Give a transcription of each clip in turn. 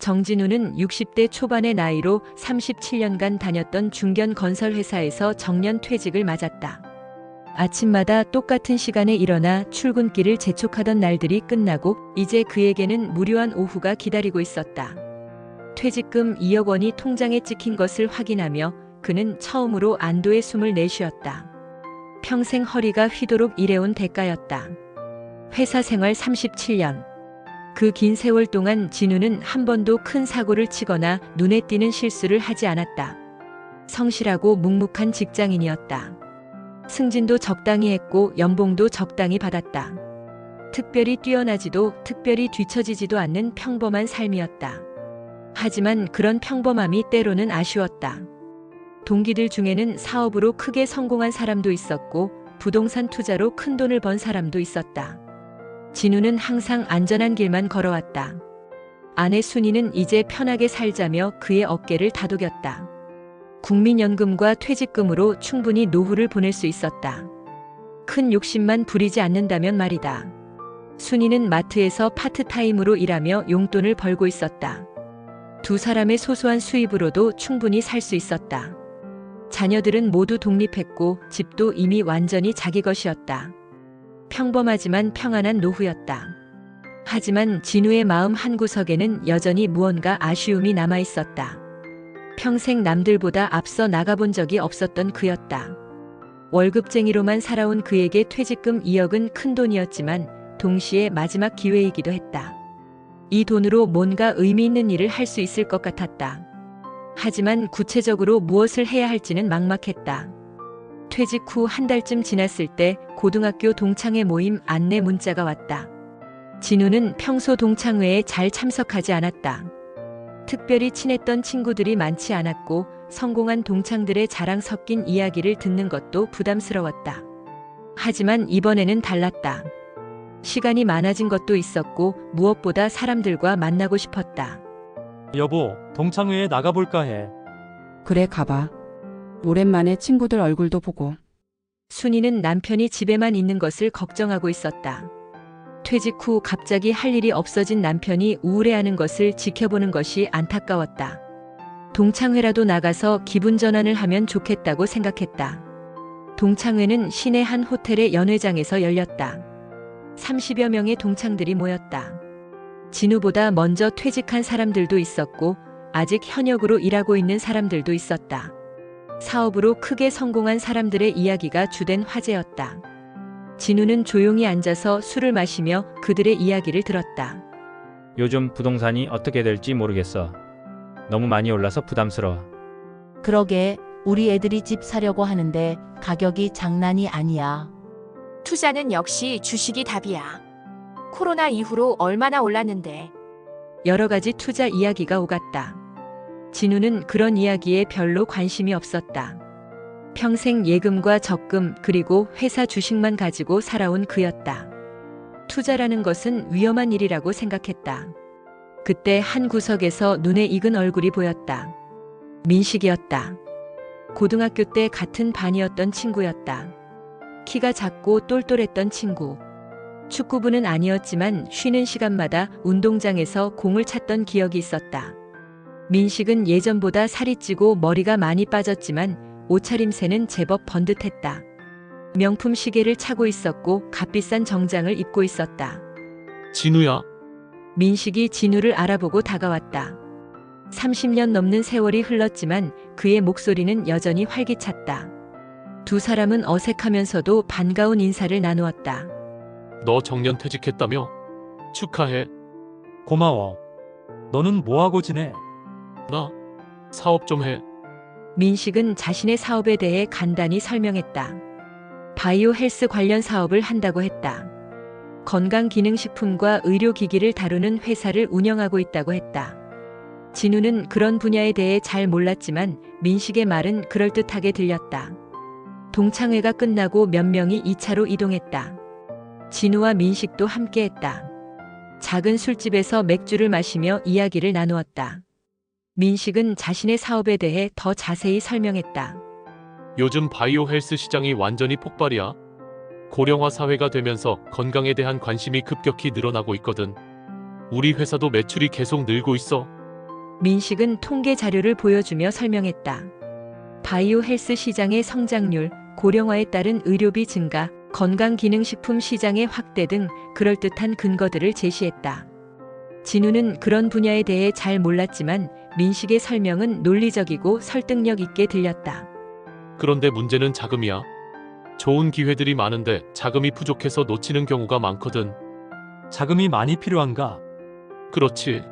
정진우는 60대 초반의 나이로 37년간 다녔던 중견 건설회사에서 정년 퇴직을 맞았다. 아침마다 똑같은 시간에 일어나 출근길을 재촉하던 날들이 끝나고 이제 그에게는 무료한 오후가 기다리고 있었다. 퇴직금 2억 원이 통장에 찍힌 것을 확인하며 그는 처음으로 안도의 숨을 내쉬었다. 평생 허리가 휘도록 일해온 대가였다. 회사 생활 37년. 그 긴 세월 동안 진우는 한 번도 큰 사고를 치거나 눈에 띄는 실수를 하지 않았다. 성실하고 묵묵한 직장인이었다. 승진도 적당히 했고 연봉도 적당히 받았다. 특별히 뛰어나지도 특별히 뒤처지지도 않는 평범한 삶이었다. 하지만 그런 평범함이 때로는 아쉬웠다. 동기들 중에는 사업으로 크게 성공한 사람도 있었고 부동산 투자로 큰 돈을 번 사람도 있었다. 진우는 항상 안전한 길만 걸어왔다. 아내 순이는 이제 편하게 살자며 그의 어깨를 다독였다. 국민연금과 퇴직금으로 충분히 노후를 보낼 수 있었다. 큰 욕심만 부리지 않는다면 말이다. 순이는 마트에서 파트타임으로 일하며 용돈을 벌고 있었다. 두 사람의 소소한 수입으로도 충분히 살 수 있었다. 자녀들은 모두 독립했고 집도 이미 완전히 자기 것이었다. 평범하지만 평안한 노후였다. 하지만 진우의 마음 한구석에는 여전히 무언가 아쉬움이 남아 있었다. 평생 남들보다 앞서 나가본 적이 없었던 그였다. 월급쟁이로만 살아온 그에게 퇴직금 2억은 큰 돈이었지만 동시에 마지막 기회이기도 했다. 이 돈으로 뭔가 의미 있는 일을 할 수 있을 것 같았다. 하지만 구체적으로 무엇을 해야 할지는 막막했다. 퇴직 후 한 달쯤 지났을 때 고등학교 동창회 모임 안내 문자가 왔다. 진우는 평소 동창회에 잘 참석하지 않았다. 특별히 친했던 친구들이 많지 않았고 성공한 동창들의 자랑 섞인 이야기를 듣는 것도 부담스러웠다. 하지만 이번에는 달랐다. 시간이 많아진 것도 있었고 무엇보다 사람들과 만나고 싶었다. 여보, 동창회에 나가볼까 해. 그래, 가봐. 오랜만에 친구들 얼굴도 보고. 순이는 남편이 집에만 있는 것을 걱정하고 있었다. 퇴직 후 갑자기 할 일이 없어진 남편이 우울해하는 것을 지켜보는 것이 안타까웠다. 동창회라도 나가서 기분 전환을 하면 좋겠다고 생각했다. 동창회는 시내 한 호텔의 연회장에서 열렸다. 30여 명의 동창들이 모였다. 진우보다 먼저 퇴직한 사람들도 있었고 아직 현역으로 일하고 있는 사람들도 있었다. 사업으로 크게 성공한 사람들의 이야기가 주된 화제였다. 진우는 조용히 앉아서 술을 마시며 그들의 이야기를 들었다. 요즘 부동산이 어떻게 될지 모르겠어. 너무 많이 올라서 부담스러워. 그러게, 우리 애들이 집 사려고 하는데 가격이 장난이 아니야. 투자는 역시 주식이 답이야. 코로나 이후로 얼마나 올랐는데. 여러 가지 투자 이야기가 오갔다. 진우는 그런 이야기에 별로 관심이 없었다. 평생 예금과 적금 그리고 회사 주식만 가지고 살아온 그였다. 투자라는 것은 위험한 일이라고 생각했다. 그때 한 구석에서 눈에 익은 얼굴이 보였다. 민식이었다. 고등학교 때 같은 반이었던 친구였다. 키가 작고 똘똘했던 친구. 축구부는 아니었지만 쉬는 시간마다 운동장에서 공을 찼던 기억이 있었다. 민식은 예전보다 살이 찌고 머리가 많이 빠졌지만 옷차림새는 제법 번듯했다. 명품 시계를 차고 있었고 값비싼 정장을 입고 있었다. 진우야. 민식이 진우를 알아보고 다가왔다. 30년 넘는 세월이 흘렀지만 그의 목소리는 여전히 활기찼다. 두 사람은 어색하면서도 반가운 인사를 나누었다. 너 정년 퇴직했다며? 축하해. 고마워. 너는 뭐하고 지내? 나 사업 좀 해. 민식은 자신의 사업에 대해 간단히 설명했다. 바이오 헬스 관련 사업을 한다고 했다. 건강기능식품과 의료기기를 다루는 회사를 운영하고 있다고 했다. 진우는 그런 분야에 대해 잘 몰랐지만 민식의 말은 그럴듯하게 들렸다. 동창회가 끝나고 몇 명이 2차로 이동했다. 진우와 민식도 함께했다. 작은 술집에서 맥주를 마시며 이야기를 나누었다. 민식은 자신의 사업에 대해 더 자세히 설명했다. 요즘 바이오 헬스 시장이 완전히 폭발이야. 고령화 사회가 되면서 건강에 대한 관심이 급격히 늘어나고 있거든. 우리 회사도 매출이 계속 늘고 있어. 민식은 통계 자료를 보여주며 설명했다. 바이오 헬스 시장의 성장률, 고령화에 따른 의료비 증가, 건강기능식품 시장의 확대 등 그럴듯한 근거들을 제시했다. 진우는 그런 분야에 대해 잘 몰랐지만 민식의 설명은 논리적이고 설득력 있게 들렸다. 그런데 문제는 자금이야. 좋은 기회들이 많은데 자금이 부족해서 놓치는 경우가 많거든. 자금이 많이 필요한가? 그렇지.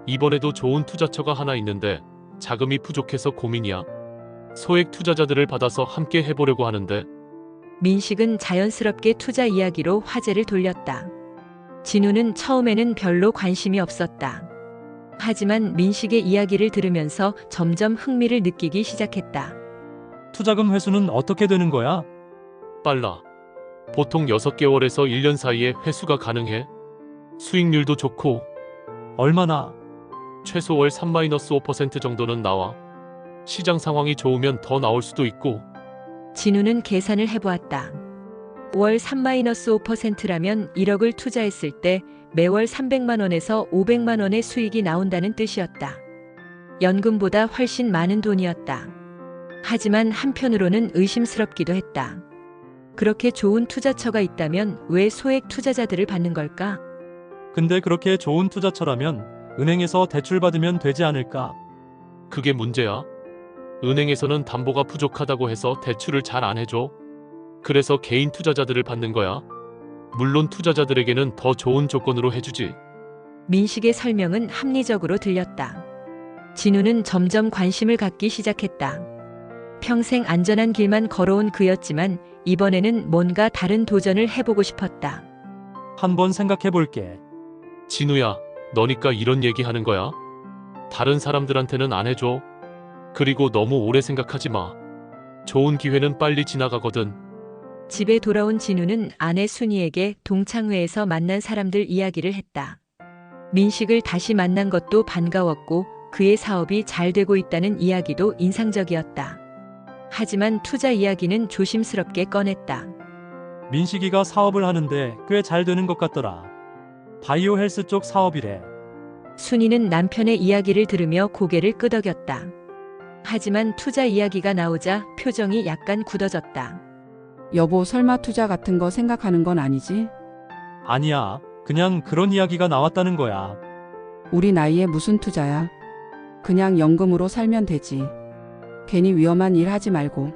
이번에도 좋은 투자처가 하나 있는데 자금이 부족해서 고민이야. 소액 투자자들을 받아서 함께 해보려고 하는데. 민식은 자연스럽게 투자 이야기로 화제를 돌렸다. 진우는 처음에는 별로 관심이 없었다. 하지만 민식의 이야기를 들으면서 점점 흥미를 느끼기 시작했다. 투자금 회수는 어떻게 되는 거야? 빨라. 보통 6개월에서 1년 사이에 회수가 가능해. 수익률도 좋고 얼마나? 최소 월 3-5% 정도는 나와. 시장 상황이 좋으면 더 나올 수도 있고. 진우는 계산을 해보았다. 월 3-5%라면 1억을 투자했을 때 매월 300만 원에서 500만 원의 수익이 나온다는 뜻이었다. 연금보다 훨씬 많은 돈이었다. 하지만 한편으로는 의심스럽기도 했다. 그렇게 좋은 투자처가 있다면 왜 소액 투자자들을 받는 걸까? 근데 그렇게 좋은 투자처라면 은행에서 대출 받으면 되지 않을까? 그게 문제야. 은행에서는 담보가 부족하다고 해서 대출을 잘 안 해줘. 그래서 개인 투자자들을 받는 거야. 물론 투자자들에게는 더 좋은 조건으로 해주지. 민식의 설명은 합리적으로 들렸다. 진우는 점점 관심을 갖기 시작했다. 평생 안전한 길만 걸어온 그였지만 이번에는 뭔가 다른 도전을 해보고 싶었다. 한번 생각해 볼게. 진우야, 너니까 이런 얘기 하는 거야? 다른 사람들한테는 안 해줘. 그리고 너무 오래 생각하지 마. 좋은 기회는 빨리 지나가거든. 집에 돌아온 진우는 아내 순이에게 동창회에서 만난 사람들 이야기를 했다. 민식을 다시 만난 것도 반가웠고 그의 사업이 잘 되고 있다는 이야기도 인상적이었다. 하지만 투자 이야기는 조심스럽게 꺼냈다. 민식이가 사업을 하는데 꽤 잘 되는 것 같더라. 바이오 헬스 쪽 사업이래. 순이는 남편의 이야기를 들으며 고개를 끄덕였다. 하지만 투자 이야기가 나오자 표정이 약간 굳어졌다. 여보, 설마 투자 같은 거 생각하는 건 아니지? 아니야. 그냥 그런 이야기가 나왔다는 거야. 우리 나이에 무슨 투자야? 그냥 연금으로 살면 되지. 괜히 위험한 일 하지 말고.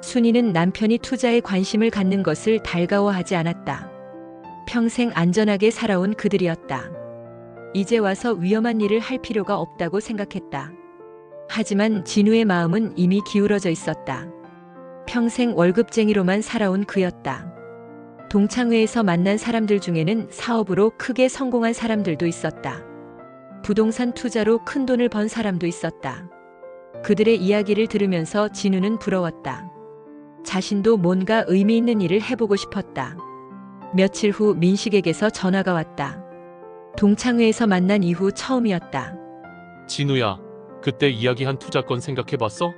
순이는 남편이 투자에 관심을 갖는 것을 달가워하지 않았다. 평생 안전하게 살아온 그들이었다. 이제 와서 위험한 일을 할 필요가 없다고 생각했다. 하지만 진우의 마음은 이미 기울어져 있었다. 평생 월급쟁이로만 살아온 그였다. 동창회에서 만난 사람들 중에는 사업으로 크게 성공한 사람들도 있었다. 부동산 투자로 큰 돈을 번 사람도 있었다. 그들의 이야기를 들으면서 진우는 부러웠다. 자신도 뭔가 의미 있는 일을 해보고 싶었다. 며칠 후 민식에게서 전화가 왔다. 동창회에서 만난 이후 처음이었다. 진우야, 그때 이야기한 투자건 생각해봤어?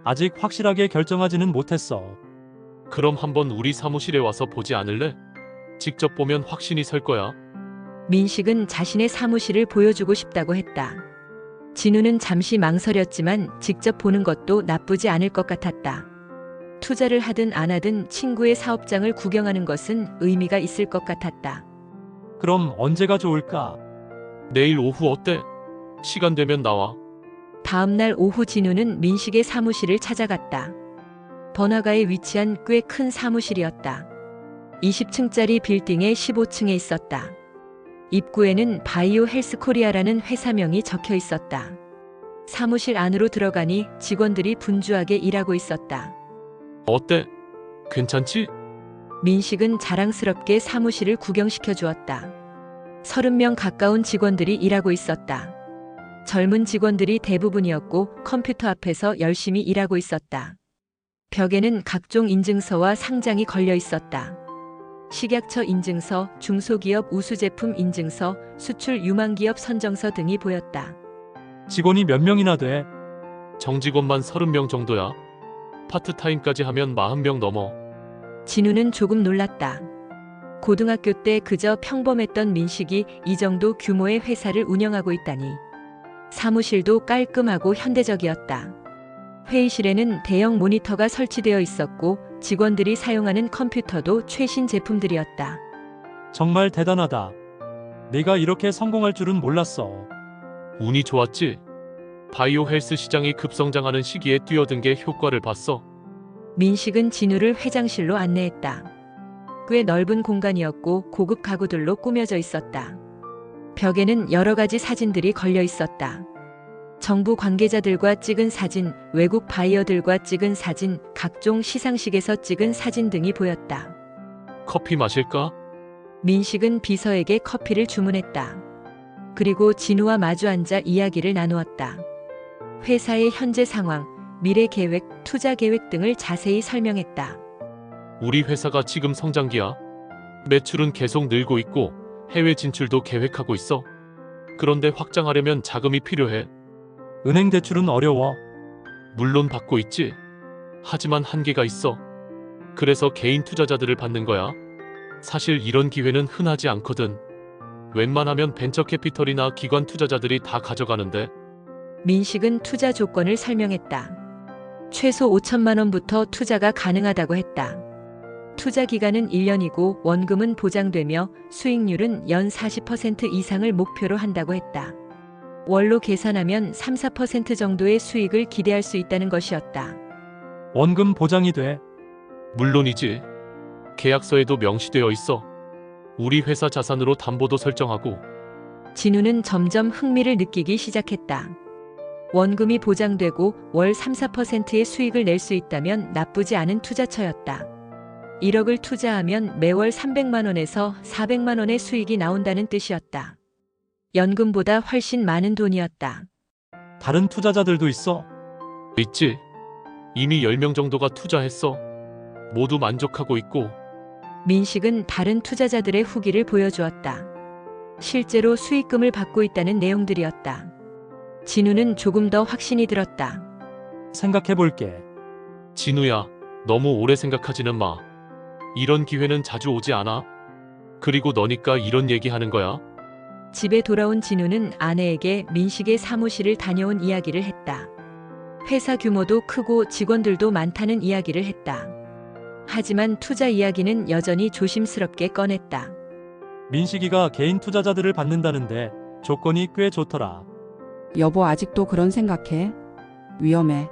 아직 확실하게 결정하지는 못했어. 그럼 한번 우리 사무실에 와서 보지 않을래? 직접 보면 확신이 설 거야. 민식은 자신의 사무실을 보여주고 싶다고 했다. 진우는 잠시 망설였지만 직접 보는 것도 나쁘지 않을 것 같았다. 투자를 하든 안 하든 친구의 사업장을 구경하는 것은 의미가 있을 것 같았다. 그럼 언제가 좋을까? 내일 오후 어때? 시간 되면 나와. 다음 날 오후 진우는 민식의 사무실을 찾아갔다. 번화가에 위치한 꽤 큰 사무실이었다. 20층짜리 빌딩의 15층에 있었다. 입구에는 바이오 헬스 코리아라는 회사명이 적혀 있었다. 사무실 안으로 들어가니 직원들이 분주하게 일하고 있었다. 어때? 괜찮지? 민식은 자랑스럽게 사무실을 구경시켜 주었다. 30명 가까운 직원들이 일하고 있었다. 젊은 직원들이 대부분이었고 컴퓨터 앞에서 열심히 일하고 있었다. 벽에는 각종 인증서와 상장이 걸려 있었다. 식약처 인증서, 중소기업 우수제품 인증서, 수출 유망기업 선정서 등이 보였다. 직원이 몇 명이나 돼? 정직원만 30명 정도야. 파트타임까지 하면 40명 넘어. 진우는 조금 놀랐다. 고등학교 때 그저 평범했던 민식이 이 정도 규모의 회사를 운영하고 있다니. 사무실도 깔끔하고 현대적이었다. 회의실에는 대형 모니터가 설치되어 있었고 직원들이 사용하는 컴퓨터도 최신 제품들이었다. 정말 대단하다. 네가 이렇게 성공할 줄은 몰랐어. 운이 좋았지? 바이오 헬스 시장이 급성장하는 시기에 뛰어든 게 효과를 봤어. 민식은 진우를 회장실로 안내했다. 꽤 넓은 공간이었고 고급 가구들로 꾸며져 있었다. 벽에는 여러 가지 사진들이 걸려 있었다. 정부 관계자들과 찍은 사진, 외국 바이어들과 찍은 사진, 각종 시상식에서 찍은 사진 등이 보였다. 커피 마실까? 민식은 비서에게 커피를 주문했다. 그리고 진우와 마주 앉아 이야기를 나누었다. 회사의 현재 상황, 미래 계획, 투자 계획 등을 자세히 설명했다. 우리 회사가 지금 성장기야. 매출은 계속 늘고 있고 해외 진출도 계획하고 있어. 그런데 확장하려면 자금이 필요해. 은행 대출은 어려워. 물론 받고 있지. 하지만 한계가 있어. 그래서 개인 투자자들을 받는 거야. 사실 이런 기회는 흔하지 않거든. 웬만하면 벤처 캐피털이나 기관 투자자들이 다 가져가는데. 민식은 투자 조건을 설명했다. 최소 5천만 원부터 투자가 가능하다고 했다. 투자 기간은 1년이고 원금은 보장되며 수익률은 연 40% 이상을 목표로 한다고 했다. 월로 계산하면 3, 4% 정도의 수익을 기대할 수 있다는 것이었다. 원금 보장이 돼. 물론이지. 계약서에도 명시되어 있어. 우리 회사 자산으로 담보도 설정하고. 진우는 점점 흥미를 느끼기 시작했다. 원금이 보장되고 월 3, 4%의 수익을 낼 수 있다면 나쁘지 않은 투자처였다. 1억을 투자하면 매월 300만 원에서 400만 원의 수익이 나온다는 뜻이었다. 연금보다 훨씬 많은 돈이었다. 다른 투자자들도 있어. 있지. 이미 10명 정도가 투자했어. 모두 만족하고 있고. 민식은 다른 투자자들의 후기를 보여주었다. 실제로 수익금을 받고 있다는 내용들이었다. 진우는 조금 더 확신이 들었다. 생각해 볼게. 진우야, 너무 오래 생각하지는 마. 이런 기회는 자주 오지 않아. 그리고 너니까 이런 얘기하는 거야. 집에 돌아온 진우는 아내에게 민식의 사무실을 다녀온 이야기를 했다. 회사 규모도 크고 직원들도 많다는 이야기를 했다. 하지만 투자 이야기는 여전히 조심스럽게 꺼냈다. 민식이가 개인 투자자들을 받는다는데 조건이 꽤 좋더라. 여보 아직도 그런 생각해? 위험해.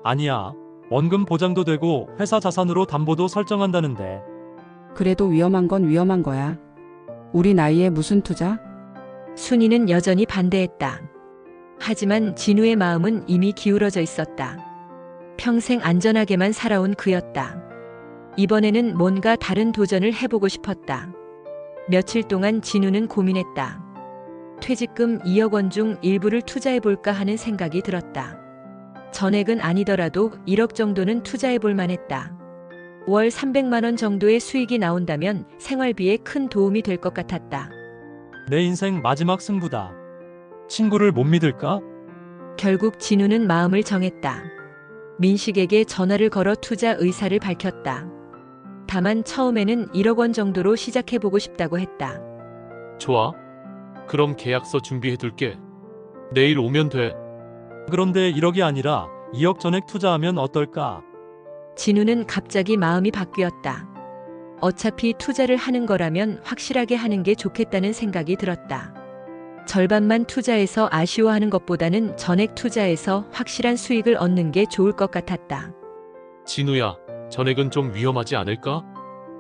아니야. 원금 보장도 되고 회사 자산으로 담보도 설정한다는데. 그래도 위험한 건 위험한 거야. 우리 나이에 무슨 투자? 순이는 여전히 반대했다. 하지만 진우의 마음은 이미 기울어져 있었다. 평생 안전하게만 살아온 그였다. 이번에는 뭔가 다른 도전을 해보고 싶었다. 며칠 동안 진우는 고민했다. 퇴직금 2억 원 중 일부를 투자해볼까 하는 생각이 들었다. 전액은 아니더라도 1억 정도는 투자해볼 만했다. 월 300만 원 정도의 수익이 나온다면 생활비에 큰 도움이 될 것 같았다. 내 인생 마지막 승부다. 친구를 못 믿을까? 결국 진우는 마음을 정했다. 민식에게 전화를 걸어 투자 의사를 밝혔다. 다만 처음에는 1억 원 정도로 시작해보고 싶다고 했다. 좋아. 그럼 계약서 준비해둘게. 내일 오면 돼. 그런데 1억이 아니라 2억 전액 투자하면 어떨까? 진우는 갑자기 마음이 바뀌었다. 어차피 투자를 하는 거라면 확실하게 하는 게 좋겠다는 생각이 들었다. 절반만 투자해서 아쉬워하는 것보다는 전액 투자해서 확실한 수익을 얻는 게 좋을 것 같았다. 진우야, 전액은 좀 위험하지 않을까?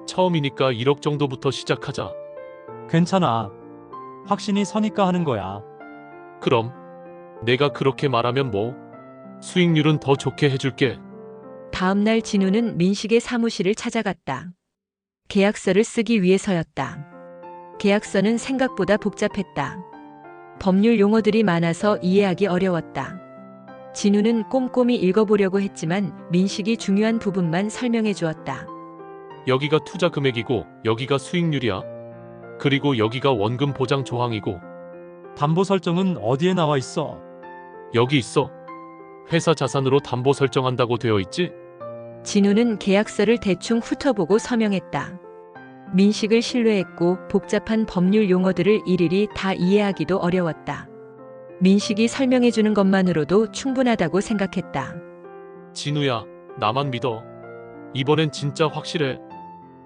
처음이니까 1억 정도부터 시작하자. 괜찮아. 확신이 서니까 하는 거야. 그럼 내가 그렇게 말하면 뭐? 수익률은 더 좋게 해줄게. 다음 날 진우는 민식의 사무실을 찾아갔다. 계약서를 쓰기 위해서였다. 계약서는 생각보다 복잡했다. 법률 용어들이 많아서 이해하기 어려웠다. 진우는 꼼꼼히 읽어보려고 했지만 민식이 중요한 부분만 설명해 주었다. 여기가 투자 금액이고 여기가 수익률이야. 그리고 여기가 원금 보장 조항이고 담보 설정은 어디에 나와 있어? 여기 있어. 회사 자산으로 담보 설정한다고 되어 있지? 진우는 계약서를 대충 훑어보고 서명했다. 민식을 신뢰했고 복잡한 법률 용어들을 일일이 다 이해하기도 어려웠다. 민식이 설명해주는 것만으로도 충분하다고 생각했다. 진우야, 나만 믿어. 이번엔 진짜 확실해.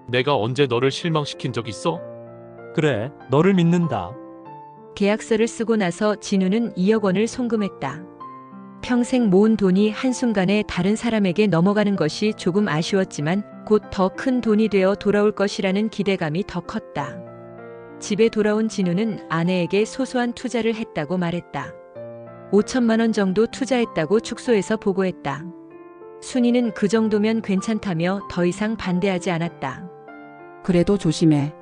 내가 언제 너를 실망시킨 적 있어? 그래, 너를 믿는다. 계약서를 쓰고 나서 진우는 2억 원을 송금했다. 평생 모은 돈이 한순간에 다른 사람에게 넘어가는 것이 조금 아쉬웠지만 곧 더 큰 돈이 되어 돌아올 것이라는 기대감이 더 컸다. 집에 돌아온 진우는 아내에게 소소한 투자를 했다고 말했다. 5천만 원 정도 투자했다고 축소해서 보고했다. 순이는 그 정도면 괜찮다며 더 이상 반대하지 않았다. 그래도 조심해.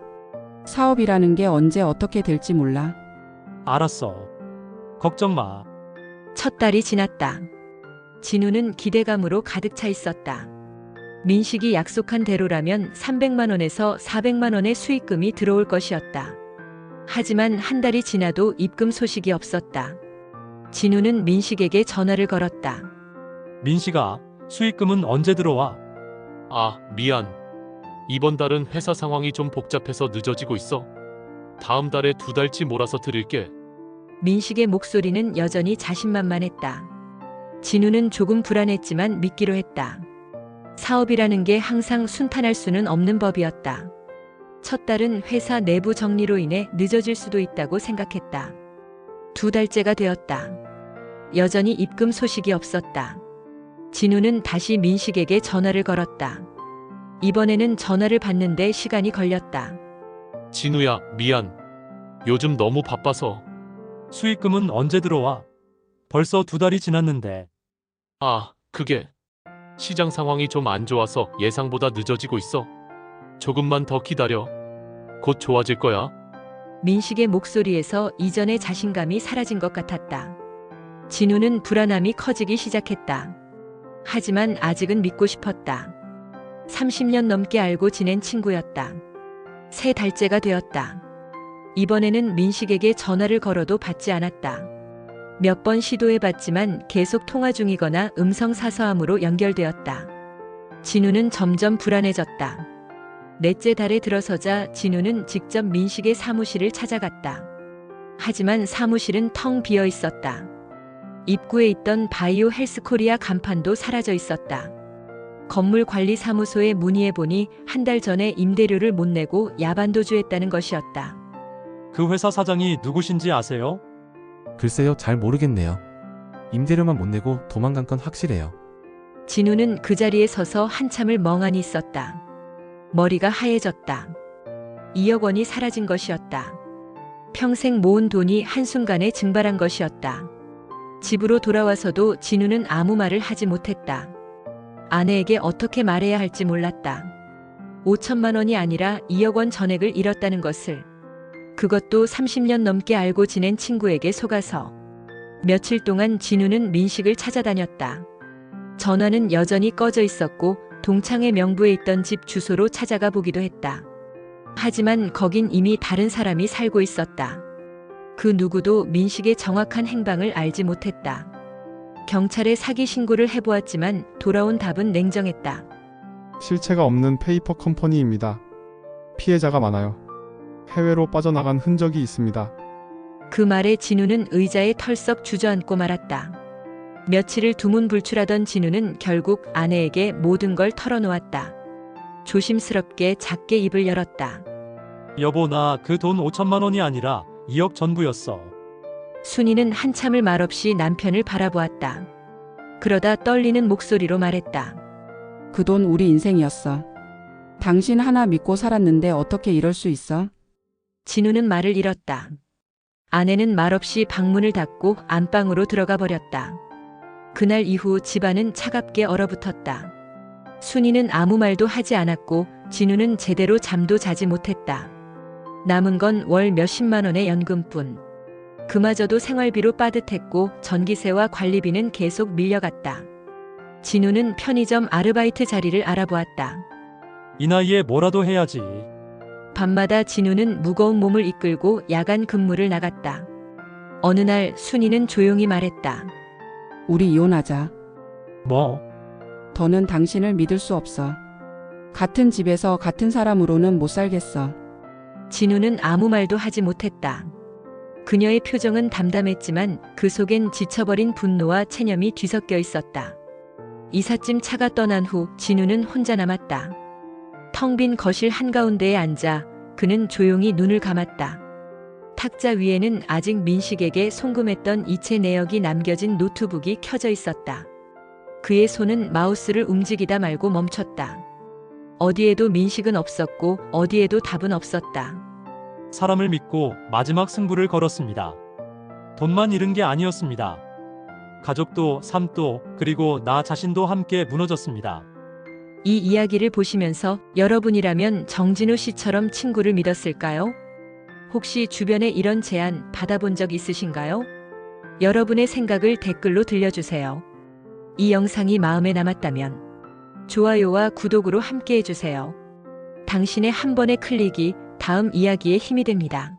사업이라는 게 언제 어떻게 될지 몰라. 알았어. 걱정 마. 첫 달이 지났다. 진우는 기대감으로 가득 차 있었다. 민식이 약속한 대로라면 300만 원에서 400만 원의 수익금이 들어올 것이었다. 하지만 한 달이 지나도 입금 소식이 없었다. 진우는 민식에게 전화를 걸었다. 민식아, 수익금은 언제 들어와? 아, 미안. 이번 달은 회사 상황이 좀 복잡해서 늦어지고 있어. 다음 달에 2달치 몰아서 드릴게. 민식의 목소리는 여전히 자신만만했다. 진우는 조금 불안했지만 믿기로 했다. 사업이라는 게 항상 순탄할 수는 없는 법이었다. 첫 달은 회사 내부 정리로 인해 늦어질 수도 있다고 생각했다. 2달째가 되었다. 여전히 입금 소식이 없었다. 진우는 다시 민식에게 전화를 걸었다. 이번에는 전화를 받는데 시간이 걸렸다. 진우야, 미안. 요즘 너무 바빠서. 수익금은 언제 들어와? 벌써 2달이 지났는데. 아, 그게 시장 상황이 좀 안 좋아서 예상보다 늦어지고 있어. 조금만 더 기다려. 곧 좋아질 거야. 민식의 목소리에서 이전의 자신감이 사라진 것 같았다. 진우는 불안함이 커지기 시작했다. 하지만 아직은 믿고 싶었다. 30년 넘게 알고 지낸 친구였다. 3달째가 되었다. 이번에는 민식에게 전화를 걸어도 받지 않았다. 몇 번 시도해봤지만 계속 통화 중이거나 음성 사서함으로 연결되었다. 진우는 점점 불안해졌다. 넷째 달에 들어서자 진우는 직접 민식의 사무실을 찾아갔다. 하지만 사무실은 텅 비어 있었다. 입구에 있던 바이오 헬스코리아 간판도 사라져 있었다. 건물 관리 사무소에 문의해보니 한 달 전에 임대료를 못 내고 야반도주했다는 것이었다. 그 회사 사장이 누구신지 아세요? 글쎄요, 잘 모르겠네요. 임대료만 못 내고 도망간 건 확실해요. 진우는 그 자리에 서서 한참을 멍하니 있었다. 머리가 하얘졌다. 2억 원이 사라진 것이었다. 평생 모은 돈이 한순간에 증발한 것이었다. 집으로 돌아와서도 진우는 아무 말을 하지 못했다. 아내에게 어떻게 말해야 할지 몰랐다. 5천만 원이 아니라 2억 원 전액을 잃었다는 것을. 그것도 30년 넘게 알고 지낸 친구에게 속아서. 며칠 동안 진우는 민식을 찾아다녔다. 전화는 여전히 꺼져 있었고 동창의 명부에 있던 집 주소로 찾아가 보기도 했다. 하지만 거긴 이미 다른 사람이 살고 있었다. 그 누구도 민식의 정확한 행방을 알지 못했다. 경찰에 사기 신고를 해보았지만 돌아온 답은 냉정했다. 실체가 없는 페이퍼 컴퍼니입니다. 피해자가 많아요. 해외로 빠져나간 흔적이 있습니다. 그 말에 진우는 의자에 털썩 주저앉고 말았다. 며칠을 두문불출하던 진우는 결국 아내에게 모든 걸 털어놓았다. 조심스럽게 작게 입을 열었다. 여보, 나 그 돈 5천만 원이 아니라 2억 전부였어. 순이는 한참을 말없이 남편을 바라보았다. 그러다 떨리는 목소리로 말했다. 그 돈 우리 인생이었어. 당신 하나 믿고 살았는데 어떻게 이럴 수 있어? 진우는 말을 잃었다. 아내는 말없이 방문을 닫고 안방으로 들어가 버렸다. 그날 이후 집안은 차갑게 얼어붙었다. 순이는 아무 말도 하지 않았고 진우는 제대로 잠도 자지 못했다. 남은 건 월 몇십만 원의 연금뿐. 그마저도 생활비로 빠듯했고 전기세와 관리비는 계속 밀려갔다. 진우는 편의점 아르바이트 자리를 알아보았다. 이 나이에 뭐라도 해야지. 밤마다 진우는 무거운 몸을 이끌고 야간 근무를 나갔다. 어느 날 순이는 조용히 말했다. 우리 이혼하자. 뭐? 더는 당신을 믿을 수 없어. 같은 집에서 같은 사람으로는 못 살겠어. 진우는 아무 말도 하지 못했다. 그녀의 표정은 담담했지만 그 속엔 지쳐버린 분노와 체념이 뒤섞여 있었다. 이삿짐 차가 떠난 후 진우는 혼자 남았다. 텅 빈 거실 한가운데에 앉아 그는 조용히 눈을 감았다. 탁자 위에는 아직 민식에게 송금했던 이체 내역이 남겨진 노트북이 켜져 있었다. 그의 손은 마우스를 움직이다 말고 멈췄다. 어디에도 민식은 없었고 어디에도 답은 없었다. 사람을 믿고 마지막 승부를 걸었습니다. 돈만 잃은 게 아니었습니다. 가족도, 삶도, 그리고 나 자신도 함께 무너졌습니다. 이 이야기를 보시면서 여러분이라면 정진우 씨처럼 친구를 믿었을까요? 혹시 주변에 이런 제안 받아본 적 있으신가요? 여러분의 생각을 댓글로 들려주세요. 이 영상이 마음에 남았다면 좋아요와 구독으로 함께 해주세요. 당신의 한 번의 클릭이 다음 이야기에 힘이 됩니다.